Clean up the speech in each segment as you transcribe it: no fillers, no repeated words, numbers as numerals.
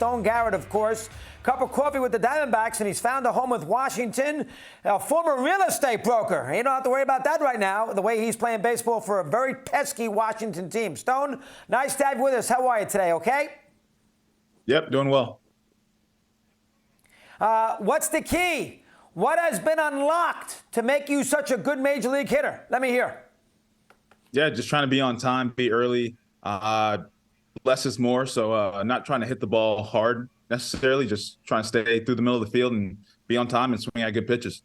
Stone Garrett, of course. Cup of coffee with the Diamondbacks, and he's found a home with Washington, a former real estate broker. You don't have to worry about that right now, the way he's playing baseball for a very pesky Washington team. Stone, nice to have you with us. How are you today, okay? Yep, doing well. What's the key? What has been unlocked to make you such a good major league hitter? Let me hear. Yeah, just trying to be on time, be early. Less is more, so not trying to hit the ball hard necessarily, just trying to stay through the middle of the field and be on time and swing at good pitches.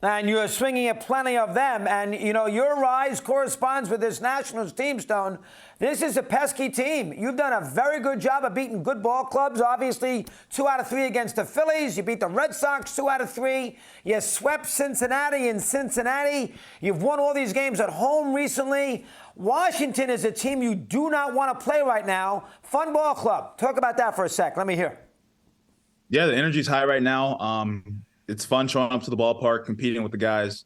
And you're swinging at plenty of them. And, you know, your rise corresponds with this Nationals team, Stone. This is a pesky team. You've done a very good job of beating good ball clubs. Obviously, 2 out of 3 against the Phillies. You beat the Red Sox 2 out of 3. You swept Cincinnati in Cincinnati. You've won all these games at home recently. Washington is a team you do not want to play right now. Fun ball club. Talk about that for a sec. Let me hear. Yeah, the energy's high right now. It's fun showing up to the ballpark, competing with the guys.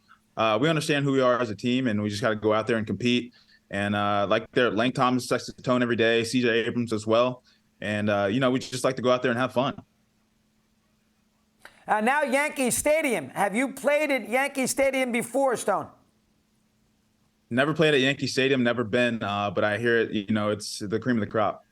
We understand who we are as a team, and we just got to go out there and compete. And like there, Lane Thomas sets the tone every day, CJ Abrams as well. And, you know, we just like to go out there and have fun. Now Yankee Stadium. Have you played at Yankee Stadium before, Stone? Never played at Yankee Stadium, never been, but I hear it, you know, it's the cream of the crop.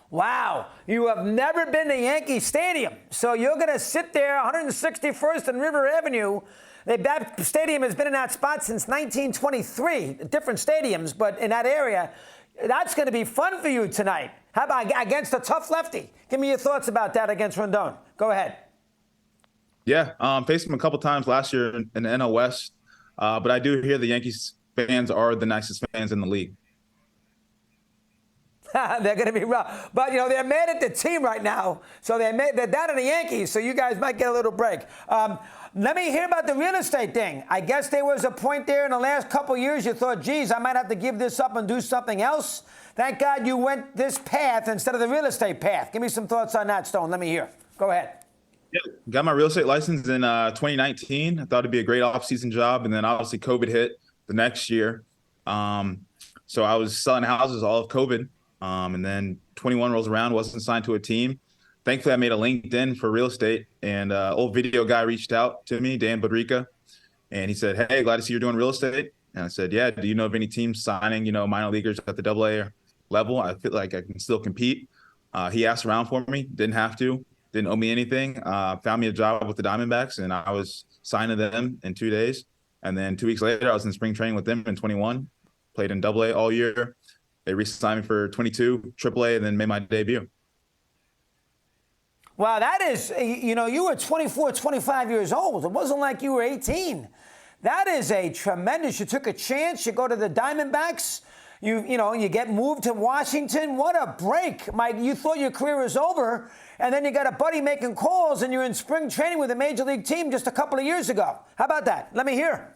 Wow, you have never been to Yankee Stadium. So you're going to sit there 161st and River Avenue. That stadium has been in that spot since 1923, different stadiums, but in that area. That's going to be fun for you tonight. How about against a tough lefty? Give me your thoughts about that against Rondon. Go ahead. Yeah, faced him a couple times last year in the NL West, but I do hear the Yankees fans are the nicest fans in the league. They're going to be rough. But, you know, they're mad at the team right now. So they're down in the Yankees, so you guys might get a little break. Let me hear about the real estate thing. I guess there was a point there in the last couple years you thought, geez, I might have to give this up and do something else. Thank God you went this path instead of the real estate path. Give me some thoughts on that, Stone. Let me hear. Go ahead. Yeah, got my real estate license in 2019. I thought it'd be a great off-season job, and then obviously COVID hit the next year. So I was selling houses all of COVID. And then 21 rolls around, wasn't signed to a team. Thankfully, I made a LinkedIn for real estate, and old video guy reached out to me, Dan Bodrica, and he said, "Hey, glad to see you're doing real estate." And I said, "Yeah, do you know of any teams signing, you know, minor leaguers at the AA level? I feel like I can still compete." He asked around for me, didn't have to, didn't owe me anything. Found me a job with the Diamondbacks, and I was signed to them in 2 days. And then 2 weeks later, I was in spring training with them in 21, played in AA all year. They re-signed me for 22, AAA, and then made my debut. Wow, that is, you know, you were 24, 25 years old. It wasn't like you were 18. That is a tremendous, you took a chance, you go to the Diamondbacks, you know, you get moved to Washington. What a break. Mike, you thought your career was over, and then you got a buddy making calls, and you're in spring training with a major league team just a couple of years ago. How about that? Let me hear.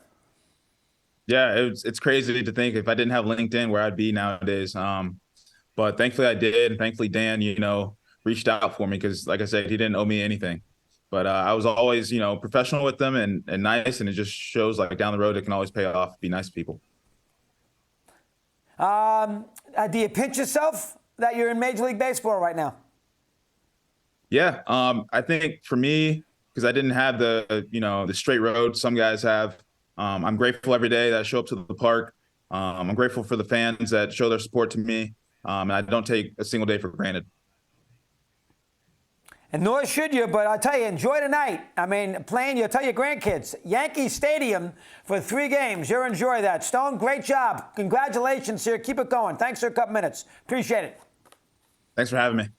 Yeah, it's crazy to think if I didn't have LinkedIn where I'd be nowadays. But thankfully I did, and thankfully Dan, you know, reached out for me because, like I said, he didn't owe me anything. But I was always, you know, professional with them and nice, and it just shows like down the road it can always pay off. Be nice to people. Do you pinch yourself that you're in Major League Baseball right now? Yeah, I think for me, because I didn't have the, you know, the straight road some guys have. I'm grateful every day that I show up to the park. I'm grateful for the fans that show their support to me, and I don't take a single day for granted. And nor should you, but I'll tell you, enjoy tonight. I mean, playing, you'll tell your grandkids, Yankee Stadium for 3 games. You'll enjoy that. Stone, great job. Congratulations here. Keep it going. Thanks for a couple minutes. Appreciate it. Thanks for having me.